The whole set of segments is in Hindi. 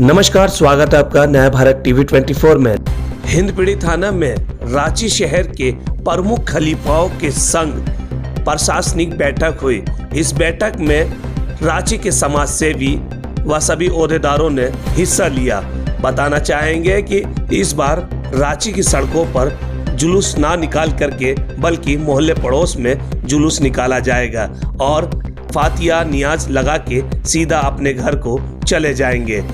नमस्कार, स्वागत है आपका नया भारत टीवी 24 में। हिंदपीढ़ी थाना में रांची शहर के प्रमुख खलीफाओं के संग प्रशासनिक बैठक हुई। इस बैठक में रांची के समाज सेवी व सभी ओहदेदारों ने हिस्सा लिया। बताना चाहेंगे कि इस बार रांची की सड़कों पर जुलूस ना निकाल करके बल्कि मोहल्ले पड़ोस में जुलूस निकाला जाएगा और फातिया नियाज लगा के सीधा अपने घर को चले जाएंगे।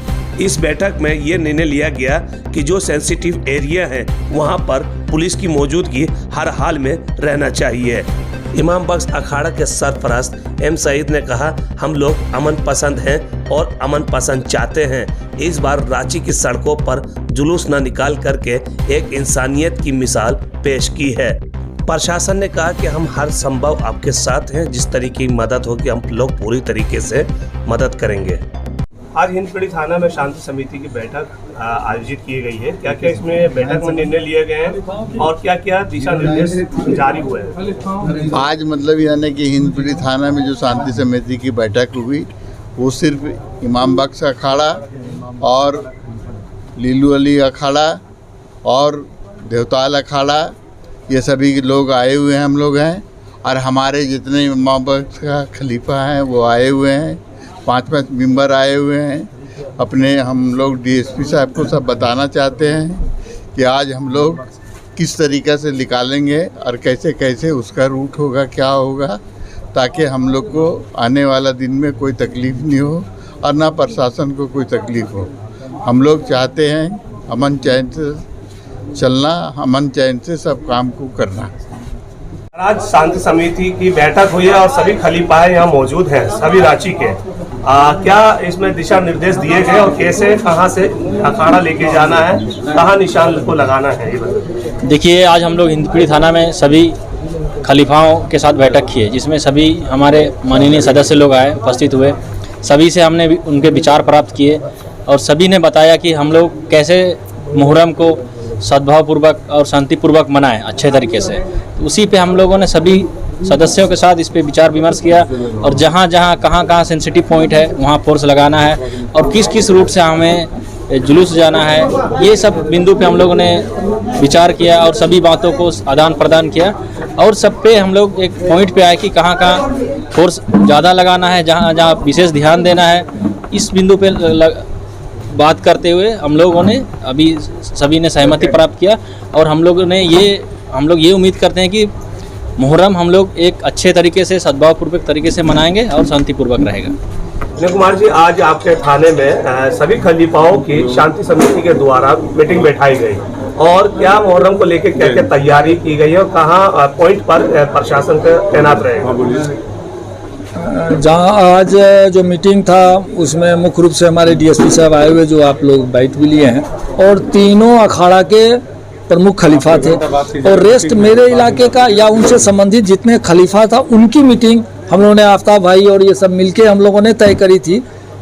इस बैठक में ये निर्णय लिया गया कि जो सेंसिटिव एरिया है वहां पर पुलिस की मौजूदगी हर हाल में रहना चाहिए। इमाम बख्श अखाड़ा के सरपरस्त एम सईद ने कहा, हम लोग अमन पसंद हैं और अमन पसंद चाहते हैं। इस बार रांची की सड़कों पर जुलूस न निकाल करके एक इंसानियत की मिसाल पेश की है। प्रशासन ने कहा कि हम हर संभव आपके साथ हैं, जिस तरीके की मदद होगी हम लोग पूरी तरीके से मदद करेंगे। आज हिंदपीढ़ी थाना में शांति समिति की बैठक आयोजित की गई है। क्या क्या इसमें बैठक में निर्णय लिए गए हैं और क्या क्या दिशा निर्देश जारी हुए हैं? आज मतलब यानी कि हिंदपीढ़ी थाना में जो शांति समिति की बैठक हुई वो सिर्फ इमाम बख्श अखाड़ा और लीलू अली अखाड़ा और देवताल अखाड़ा ये सभी लोग आए हुए हैं, हम लोग हैं। और हमारे जितने इमाम बख्श का खलीफा हैं वो आए हुए हैं, 5 मेंबर आए हुए हैं। अपने हम लोग डीएसपी साहब को सब बताना चाहते हैं कि आज हम लोग किस तरीक़े से निकालेंगे और कैसे कैसे उसका रूट होगा, क्या होगा, ताकि हम लोग को आने वाला दिन में कोई तकलीफ़ नहीं हो और ना प्रशासन को कोई तकलीफ़ हो। हम लोग चाहते हैं अमन चैन से चलना, अमन चैन से सब काम को करना। आज शांति समिति की बैठक हुई है और सभी खलीफा यहाँ मौजूद हैं, सभी रांची के। क्या इसमें दिशा निर्देश दिए गए और कैसे कहाँ से अखाड़ा लेके जाना है, कहाँ निशान को लगाना है, ये बताइए। देखिए, आज हम लोग हिंदपीढ़ी थाना में सभी खलीफाओं के साथ बैठक की है, जिसमें सभी हमारे माननीय सदस्य लोग आए, उपस्थित हुए। सभी से हमने उनके विचार प्राप्त किए और सभी ने बताया कि हम लोग कैसे मुहर्रम को सद्भावपूर्वक और शांतिपूर्वक मनाएं अच्छे तरीके से। तो उसी पे हम लोगों ने सभी सदस्यों के साथ इस पे विचार विमर्श किया और जहाँ जहाँ कहाँ सेंसिटिव पॉइंट है वहाँ फोर्स लगाना है और किस किस रूट से हमें जुलूस जाना है, ये सब बिंदु पे हम लोगों ने विचार किया और सभी बातों को आदान प्रदान किया। और सब पे हम लोग एक पॉइंट पे आए कि कहाँ फोर्स ज़्यादा लगाना है, जहाँ जहाँ विशेष ध्यान देना है। इस बिंदु पे बात करते हुए हम लोगों ने अभी सभी ने सहमति प्राप्त किया और हम लोग ये उम्मीद करते हैं कि मुहर्रम हम लोग एक अच्छे तरीके से सद्भावपूर्वक तरीके से मनाएंगे और शांतिपूर्वक रहेगा। विनय कुमार जी, आज आपके थाने में सभी खलीफाओं की शांति समिति के द्वारा मीटिंग बैठाई गई और क्या मुहर्रम को लेकर क्या क्या तैयारी की गई है और कहाँ पॉइंट पर प्रशासन का तैनात रहेगा? जहाँ आज जो मीटिंग था उसमें मुख्य रूप से हमारे डीएसपी साहब आए हुए, जो आप लोग बाइट भी लिए हैं, और तीनों अखाड़ा के प्रमुख खलीफा थे और रेस्ट मेरे इलाके का या उनसे संबंधित जितने खलीफा था उनकी मीटिंग हम लोगों ने आफ्ताब भाई और ये सब मिलके हम लोगों ने तय करी थी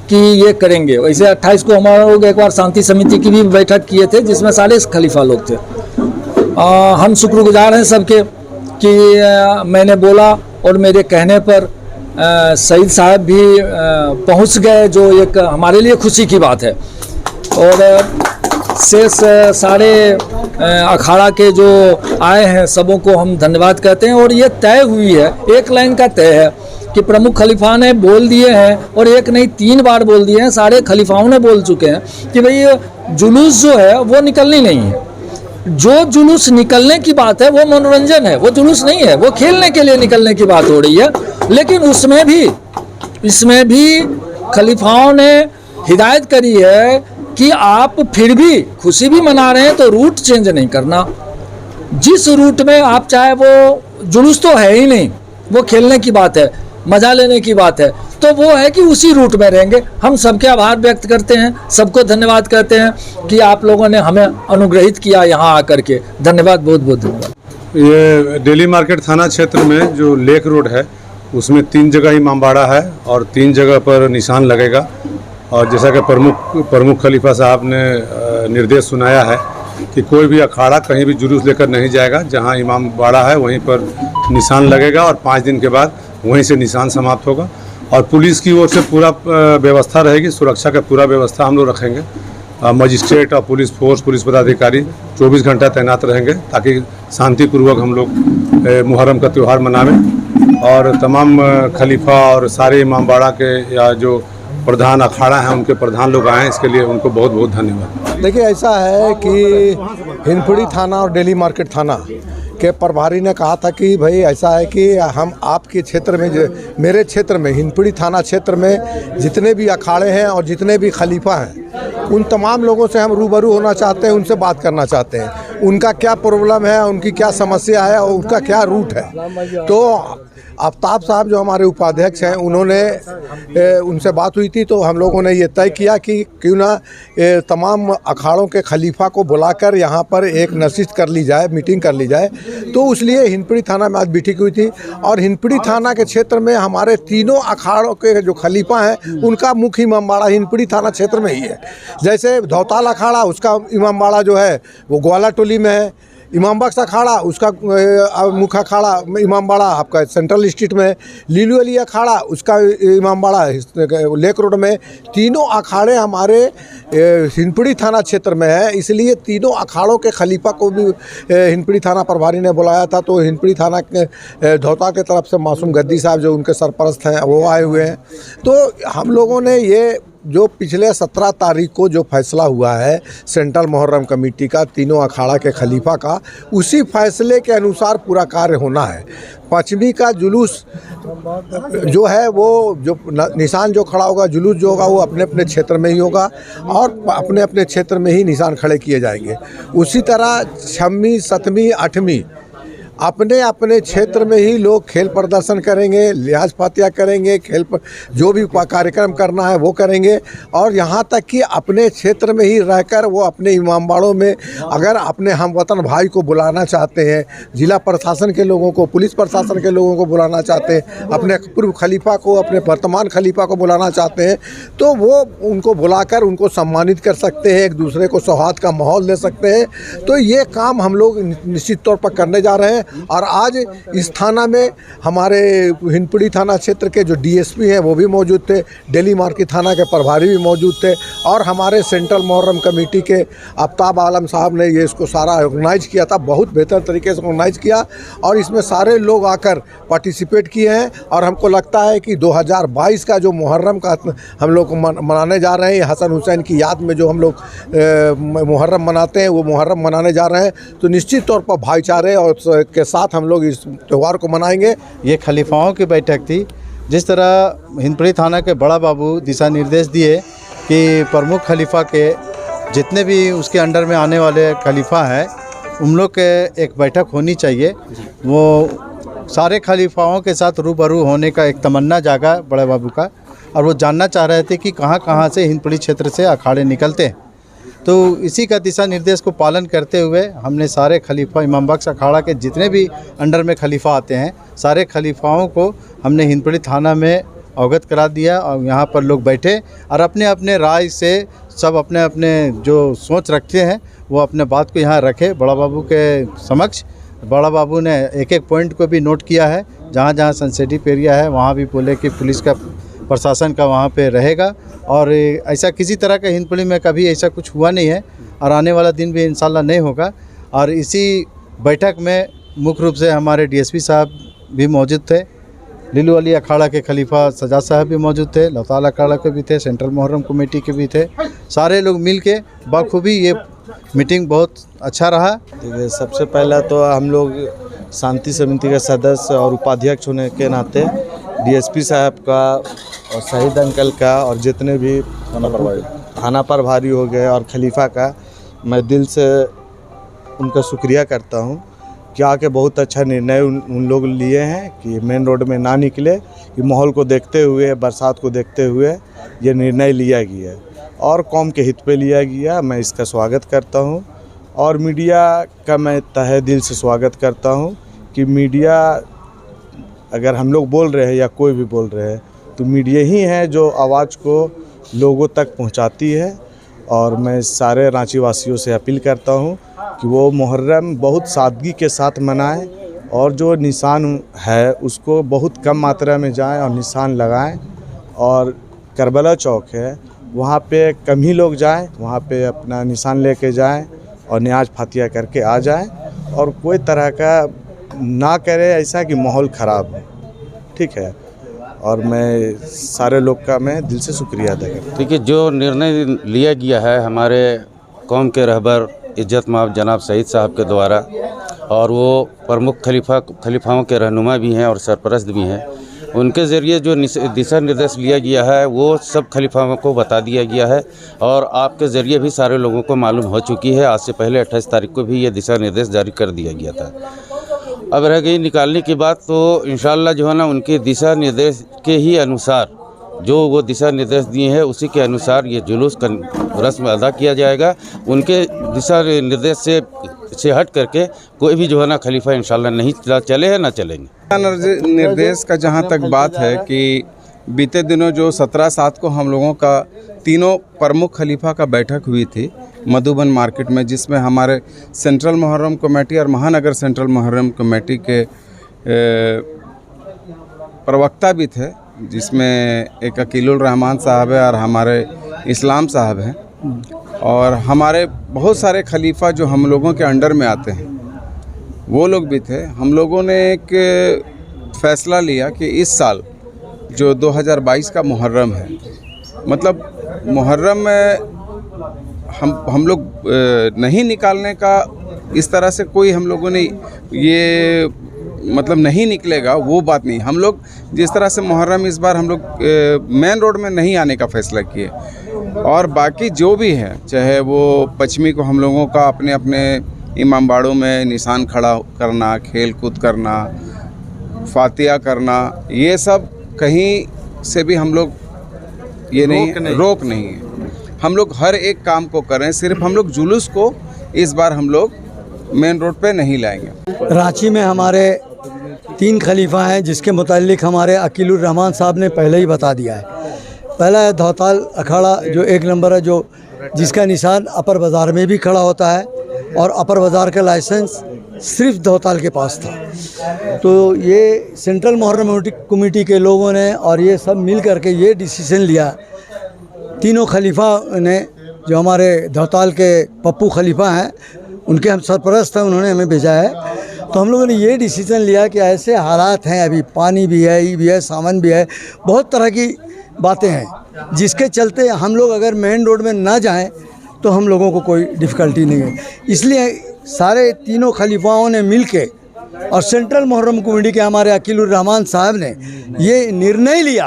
कि ये करेंगे। वैसे 28 को हमारे लोग एक बार शांति समिति की भी बैठक किए थे जिसमें सारे खलीफा लोग थे। हम शुक्रगुजार हैं सबके कि मैंने बोला और मेरे कहने पर सईद साहब भी पहुंच गए, जो एक हमारे लिए खुशी की बात है। और शेष सारे अखाड़ा के जो आए हैं सबों को हम धन्यवाद कहते हैं। और ये तय हुई है, एक लाइन का तय है कि प्रमुख खलीफा ने बोल दिए हैं और एक नहीं 3 बार बोल दिए हैं, सारे खलीफाओं ने बोल चुके हैं कि भाई जुलूस जो है वो निकलनी नहीं है। जो जुलूस निकलने की बात है वो मनोरंजन है, वो जुलूस नहीं है, वो खेलने के लिए निकलने की बात हो रही है। लेकिन इसमें भी खलीफाओं ने हिदायत करी है कि आप फिर भी खुशी भी मना रहे हैं तो रूट चेंज नहीं करना। जिस रूट में आप चाहे, वो जुलूस तो है ही नहीं, वो खेलने की बात है, मजा लेने की बात है, तो वो है कि उसी रूट में रहेंगे। हम सबके आभार व्यक्त करते हैं, सबको धन्यवाद कहते हैं कि आप लोगों ने हमें अनुग्रहित किया यहाँ आकर के। धन्यवाद, बहुत बहुत धन्यवाद। ये डेली मार्केट थाना क्षेत्र में जो लेक रोड है उसमें 3 जगह इमामबाड़ा है और 3 जगह पर निशान लगेगा। और जैसा कि प्रमुख खलीफा साहब ने निर्देश सुनाया है कि कोई भी अखाड़ा कहीं भी जुलूस लेकर नहीं जाएगा, जहां इमामबाड़ा है वहीं पर निशान लगेगा और 5 दिन के बाद वहीं से निशान समाप्त होगा। और पुलिस की ओर से पूरा व्यवस्था रहेगी, सुरक्षा का पूरा व्यवस्था हम लोग रखेंगे। मजिस्ट्रेट और पुलिस फोर्स, पुलिस पदाधिकारी 24 घंटा तैनात रहेंगे ताकि शांतिपूर्वक हम लोग मुहर्रम का त्यौहार मनावें। और तमाम खलीफा और सारे इमामबाड़ा के या जो प्रधान अखाड़ा हैं उनके प्रधान लोग आए हैं, इसके लिए उनको बहुत बहुत धन्यवाद। देखिए, ऐसा है कि हिंदपीढ़ी थाना और डेली मार्केट थाना के प्रभारी ने कहा था कि भाई ऐसा है कि हम आपके क्षेत्र में, मेरे क्षेत्र में, हिंदपीढ़ी थाना क्षेत्र में जितने भी अखाड़े हैं और जितने भी खलीफा हैं, उन तमाम लोगों से हम रूबरू होना चाहते हैं, उनसे बात करना चाहते हैं। उनका क्या प्रॉब्लम है, उनकी क्या समस्या है और उनका क्या रूट है। तो आफ्ताब साहब जो हमारे उपाध्यक्ष हैं, उन्होंने उनसे बात हुई थी, तो हम लोगों ने ये तय किया कि क्यों ना तमाम अखाड़ों के खलीफा को बुलाकर यहाँ पर एक नशिस्त कर ली जाए, मीटिंग कर ली जाए। तो इसलिए हिंदपीढ़ी थाना में आज मीटिंग हुई थी और हिंदपीढ़ी थाना के क्षेत्र में हमारे तीनों अखाड़ों के जो खलीफा हैं उनका मुख्य इमामबाड़ा हिंदपीढ़ी थाना क्षेत्र में ही है। जैसे धौताल अखाड़ा, उसका इमामबाड़ा जो है वो ग्वाला टोली में है। इमाम बख्श अखाड़ा, उसका मुख्य अखाड़ा इमामबाड़ा आपका सेंट्रल स्ट्रीट में। लीलू अली अखाड़ा, उसका इमामबाड़ा लेक रोड में। तीनों अखाड़े हमारे हिंदपीढ़ी थाना क्षेत्र में है, इसलिए तीनों अखाड़ों के खलीफा को भी हिंदपीढ़ी थाना प्रभारी ने बुलाया था। तो हिंदपीढ़ी थाना के धौता के तरफ से मासूम गद्दी साहब जो उनके सरपरस्त हैं वो आए हुए हैं। तो हम लोगों ने ये जो पिछले 17 तारीख को जो फैसला हुआ है सेंट्रल मुहर्रम कमेटी का, तीनों अखाड़ा के खलीफा का, उसी फैसले के अनुसार पूरा कार्य होना है। पश्चिमी का जुलूस जो है वो जो निशान जो खड़ा होगा, जुलूस जो होगा वो अपने अपने क्षेत्र में ही होगा और अपने अपने क्षेत्र में ही निशान खड़े किए जाएंगे। उसी तरह 6वीं 7वीं 8वीं अपने अपने क्षेत्र में ही लोग खेल प्रदर्शन करेंगे, लिहाज फातिया करेंगे, जो भी कार्यक्रम करना है वो करेंगे। और यहाँ तक कि अपने क्षेत्र में ही रहकर वो अपने इमामबाड़ों में अगर अपने हमवतन भाई को बुलाना चाहते हैं, जिला प्रशासन के लोगों को, पुलिस प्रशासन के लोगों को बुलाना चाहते हैं, अपने पूर्व खलीफा को, अपने वर्तमान खलीफा को बुलाना चाहते हैं, तो वो उनको बुलाकर उनको सम्मानित कर सकते हैं, एक दूसरे को सौहार्द का माहौल दे सकते हैं। तो ये काम हम लोग निश्चित तौर पर करने जा रहे हैं। और आज इस थाना में हमारे हिंदपीढ़ी थाना क्षेत्र के जो डीएसपी हैं वो भी मौजूद थे, डेली मार्केट थाना के प्रभारी भी मौजूद थे और हमारे सेंट्रल मुहर्रम कमेटी के आफ्ताब आलम साहब ने ये इसको सारा ऑर्गेनाइज किया था, बहुत बेहतर तरीके से ऑर्गेनाइज किया और इसमें सारे लोग आकर पार्टिसिपेट किए हैं। और हमको लगता है कि 2022 का जो मुहर्रम का हम लोग मनाने जा रहे हैं, हसन हुसैन की याद में जो हम लोग मुहर्रम मनाते हैं, वो मुहर्रम मनाने जा रहे हैं। तो निश्चित तौर पर भाईचारे और के साथ हम लोग इस त्यौहार को मनाएंगे। ये खलीफाओं की बैठक थी। जिस तरह हिंदपीढ़ी थाना के बड़ा बाबू दिशा निर्देश दिए कि प्रमुख खलीफा के जितने भी उसके अंडर में आने वाले खलीफा हैं उन लोग के एक बैठक होनी चाहिए। वो सारे खलीफाओं के साथ रूबरू होने का एक तमन्ना जागा बड़े बाबू का और वो जानना चाह रहे थे कि कहाँ कहाँ से हिंदपीढ़ी क्षेत्र से अखाड़े निकलते हैं। तो इसी का दिशा निर्देश को पालन करते हुए हमने सारे खलीफा इमाम बख्श अखाड़ा के जितने भी अंडर में खलीफा आते हैं सारे खलीफाओं को हमने हिंदपीढ़ी थाना में अवगत करा दिया और यहाँ पर लोग बैठे और अपने अपने राय से सब अपने अपने जो सोच रखते हैं वो अपने बात को यहाँ रखे बड़ा बाबू के समक्ष। बड़ा बाबू ने एक एक पॉइंट को भी नोट किया है, जहाँ जहाँ सेंसिटिव एरिया है वहाँ भी बोले कि पुलिस का प्रशासन का वहाँ पे रहेगा और ऐसा किसी तरह का हिंदपीढ़ी में कभी ऐसा कुछ हुआ नहीं है और आने वाला दिन भी इंशाल्लाह नहीं होगा। और इसी बैठक में मुख्य रूप से हमारे डीएसपी साहब भी मौजूद थे, लीलू अली अखाड़ा के खलीफा सजाद साहब भी मौजूद थे, लौताल अखाड़ा के भी थे, सेंट्रल मुहर्रम कमेटी के भी थे। सारे लोग मिल के बखूबी ये मीटिंग बहुत अच्छा रहा। सबसे पहला तो हम लोग शांति समिति के सदस्य और उपाध्यक्ष होने के नाते डीएसपी साहब का और शहीद अंकल का और जितने भी थाना प्रभारी हो गए और खलीफा का मैं दिल से उनका शुक्रिया करता हूं कि आके बहुत अच्छा निर्णय उन लोग लिए हैं कि मेन रोड में ना निकले, कि माहौल को देखते हुए, बरसात को देखते हुए ये निर्णय लिया गया और कौम के हित पे लिया गया। मैं इसका स्वागत करता हूं और मीडिया का मैं तहे दिल से स्वागत करता हूं कि मीडिया अगर हम लोग बोल रहे हैं या कोई भी बोल रहे हैं तो मीडिया ही है जो आवाज़ को लोगों तक पहुंचाती है। और मैं सारे रांची वासियों से अपील करता हूं कि वो मुहर्रम बहुत सादगी के साथ मनाएं और जो निशान है उसको बहुत कम मात्रा में जाएं और निशान लगाएं और करबला चौक है, वहाँ पे कम ही लोग जाएं, वहाँ पे अपना निशान लेके जाएं और न्याज फातिया करके आ जाएं और कोई तरह का ना करे ऐसा कि माहौल ख़राब हो। ठीक है, और मैं सारे लोग का मैं दिल से शुक्रिया अदा करता हूँ। देखिए, जो निर्णय लिया गया है हमारे कौम के रहबर इज्जत माब जनाब सईद साहब के द्वारा, और वो प्रमुख खलीफाओं के रहनुमा भी हैं और सरपरस्त भी हैं, उनके ज़रिए जो दिशा निर्देश लिया गया है वो सब खलीफाओं को बता दिया गया है और आपके ज़रिए भी सारे लोगों को मालूम हो चुकी है। आज से पहले 28 तारीख को भी ये दिशा निर्देश जारी कर दिया गया था। अब रह गई निकालने की बात, तो इंशाअल्लाह जो है ना उनके दिशा निर्देश के ही अनुसार, जो वो दिशा निर्देश दिए हैं उसी के अनुसार ये जुलूस का रस्म अदा किया जाएगा। उनके दिशा निर्देश से हट करके कोई भी जो है ना खलीफा इंशाअल्लाह नहीं चले हैं ना चलेंगे। निर्देश का जहाँ तक बात है कि बीते दिनों जो 17/7 को हम लोगों का तीनों प्रमुख खलीफा का बैठक हुई थी मधुबन मार्केट में, जिसमें हमारे सेंट्रल मुहर्रम कमेटी और महानगर सेंट्रल मुहर्रम कमेटी के प्रवक्ता भी थे, जिसमें एक अकीलुर रहमान साहब है और हमारे इस्लाम साहब हैं, और हमारे बहुत सारे खलीफा जो हम लोगों के अंडर में आते हैं वो लोग भी थे। हम लोगों ने एक फ़ैसला लिया कि इस साल जो 2022 का मुहर्रम है, मतलब मुहर्रम में हम लोग नहीं निकालने का इस तरह से कोई हम लोगों ने ये मतलब नहीं निकलेगा वो बात नहीं। हम लोग जिस तरह से मुहर्रम इस बार हम लोग मेन रोड में नहीं आने का फ़ैसला किए, और बाकी जो भी है चाहे वो पश्चिमी को हम लोगों का अपने अपने इमामबाड़ों में निशान खड़ा करना, खेल कूद करना, फातिया करना, ये सब कहीं से भी हम लोग ये रोक नहीं है। हम लोग हर एक काम को करें, सिर्फ हम लोग जुलूस को इस बार हम लोग मेन रोड पे नहीं लाएंगे। रांची में हमारे 3 खलीफा हैं जिसके मुतालिक हमारे अकीलुर रहमान साहब ने पहले ही बता दिया है। पहला है धौताल अखाड़ा जो 1 नंबर है, जो जिसका निशान अपर बाज़ार में भी खड़ा होता है और अपर बाज़ार का लाइसेंस सिर्फ धौताल के पास था। तो ये सेंट्रल मुहर्रम कमेटी के लोगों ने और ये सब मिल करके ये डिसीजन लिया, तीनों खलीफा ने, जो हमारे धौताल के पप्पू खलीफा हैं उनके हम सरपरस्त हैं, उन्होंने हमें भेजा है। तो हम लोगों ने ये डिसीजन लिया कि ऐसे हालात हैं, अभी पानी भी है, ये भी है, सामान भी है, बहुत तरह की बातें हैं, जिसके चलते हम लोग अगर मेन रोड में ना जाएं तो हम लोगों को कोई डिफ़िकल्टी नहीं है। इसलिए सारे तीनों खलीफाओं ने मिलके और सेंट्रल मुहर्रम कमेटी के हमारे अकीलुर रहमान साहब ने ये निर्णय लिया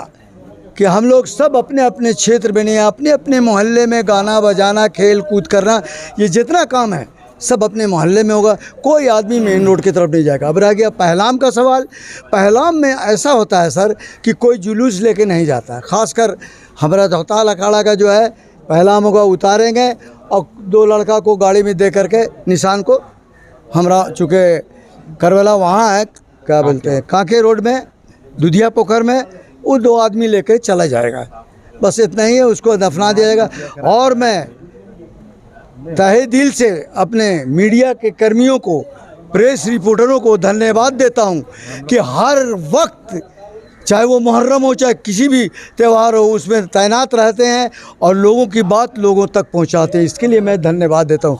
कि हम लोग सब अपने अपने क्षेत्र में नहीं, अपने अपने मोहल्ले में गाना बजाना, खेल कूद करना, ये जितना काम है सब अपने मोहल्ले में होगा, कोई आदमी मेन रोड की तरफ नहीं जाएगा। अब रह गया पहलाम का सवाल। पहलाम में ऐसा होता है सर कि कोई जुलूस लेके नहीं जाता, ख़ासकर हमारा धौताल अखाड़ा का जो है पहलाम होगा, उतारेंगे और 2 लड़का को गाड़ी में दे करके निशान को, हमारा चूँकि करबला वहाँ है, क्या बोलते हैं, कांके रोड में दुधिया पोखर में, वो 2 आदमी लेके चला जाएगा, बस इतना ही है, उसको दफना दिया जाएगा। और मैं तहे दिल से अपने मीडिया के कर्मियों को, प्रेस रिपोर्टरों को धन्यवाद देता हूं कि हर वक्त, चाहे वो मुहर्रम हो चाहे किसी भी त्यौहार हो, उसमें तैनात रहते हैं और लोगों की बात लोगों तक पहुंचाते हैं। इसके लिए मैं धन्यवाद देता हूं।